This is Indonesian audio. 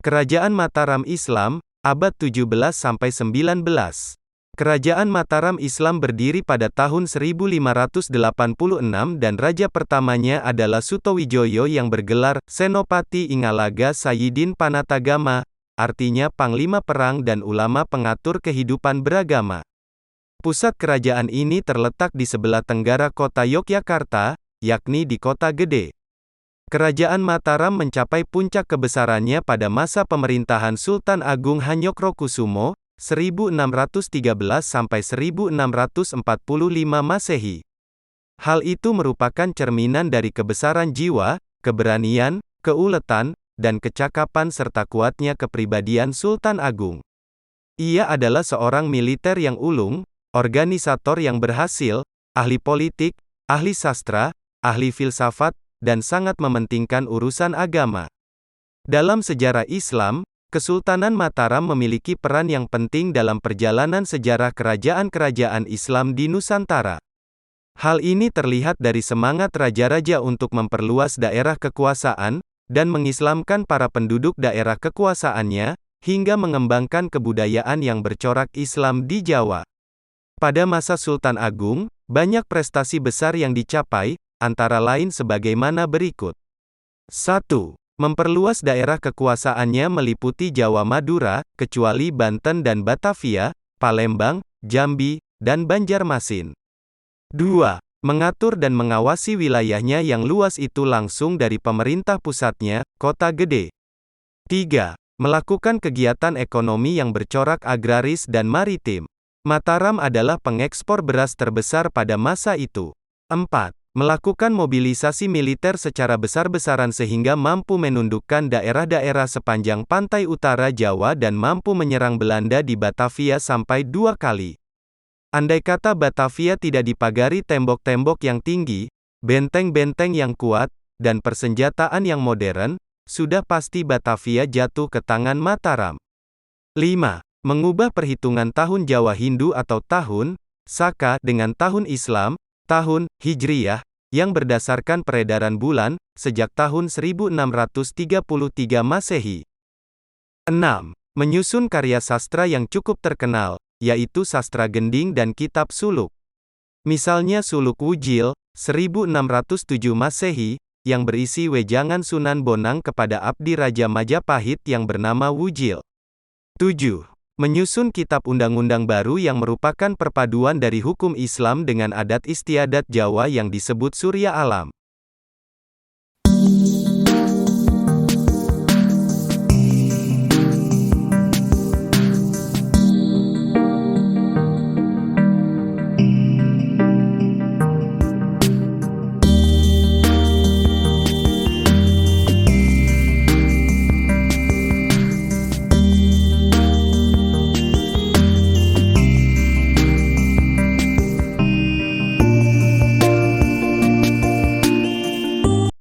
Kerajaan Mataram Islam, abad 17–19. Kerajaan Mataram Islam berdiri pada tahun 1586 dan raja pertamanya adalah Sutowijoyo yang bergelar Senopati Ingalaga Sayyidin Panatagama, artinya panglima perang dan ulama pengatur kehidupan beragama. Pusat kerajaan ini terletak di sebelah tenggara kota Yogyakarta, yakni di Kota Gede. Kerajaan Mataram mencapai puncak kebesarannya pada masa pemerintahan Sultan Agung Hanyokrokusumo, 1613–1645 Masehi. Hal itu merupakan cerminan dari kebesaran jiwa, keberanian, keuletan, dan kecakapan serta kuatnya kepribadian Sultan Agung. Ia adalah seorang militer yang ulung, organisator yang berhasil, ahli politik, ahli sastra, ahli filsafat, dan sangat mementingkan urusan agama. Dalam sejarah Islam, Kesultanan Mataram memiliki peran yang penting dalam perjalanan sejarah kerajaan-kerajaan Islam di Nusantara. Hal ini terlihat dari semangat raja-raja untuk memperluas daerah kekuasaan, dan mengislamkan para penduduk daerah kekuasaannya, hingga mengembangkan kebudayaan yang bercorak Islam di Jawa. Pada masa Sultan Agung, banyak prestasi besar yang dicapai, antara lain sebagaimana berikut. 1. Memperluas daerah kekuasaannya meliputi Jawa Madura, kecuali Banten dan Batavia, Palembang, Jambi, dan Banjarmasin. 2. Mengatur dan mengawasi wilayahnya yang luas itu langsung dari pemerintah pusatnya, Kota Gede. 3. Melakukan kegiatan ekonomi yang bercorak agraris dan maritim. Mataram adalah pengekspor beras terbesar pada masa itu. 4. Melakukan mobilisasi militer secara besar-besaran sehingga mampu menundukkan daerah-daerah sepanjang pantai utara Jawa dan mampu menyerang Belanda di Batavia sampai 2 kali. Andai kata Batavia tidak dipagari tembok-tembok yang tinggi, benteng-benteng yang kuat, dan persenjataan yang modern, sudah pasti Batavia jatuh ke tangan Mataram. 5. Mengubah perhitungan tahun Jawa Hindu atau tahun Saka dengan tahun Islam, tahun Hijriyah, yang berdasarkan peredaran bulan, sejak tahun 1633 Masehi. 6. Menyusun karya sastra yang cukup terkenal, yaitu sastra gending dan kitab suluk. Misalnya Suluk Wujil, 1607 Masehi, yang berisi wejangan Sunan Bonang kepada Abdi Raja Majapahit yang bernama Wujil. 7. Menyusun kitab undang-undang baru yang merupakan perpaduan dari hukum Islam dengan adat istiadat Jawa yang disebut Surya Alam.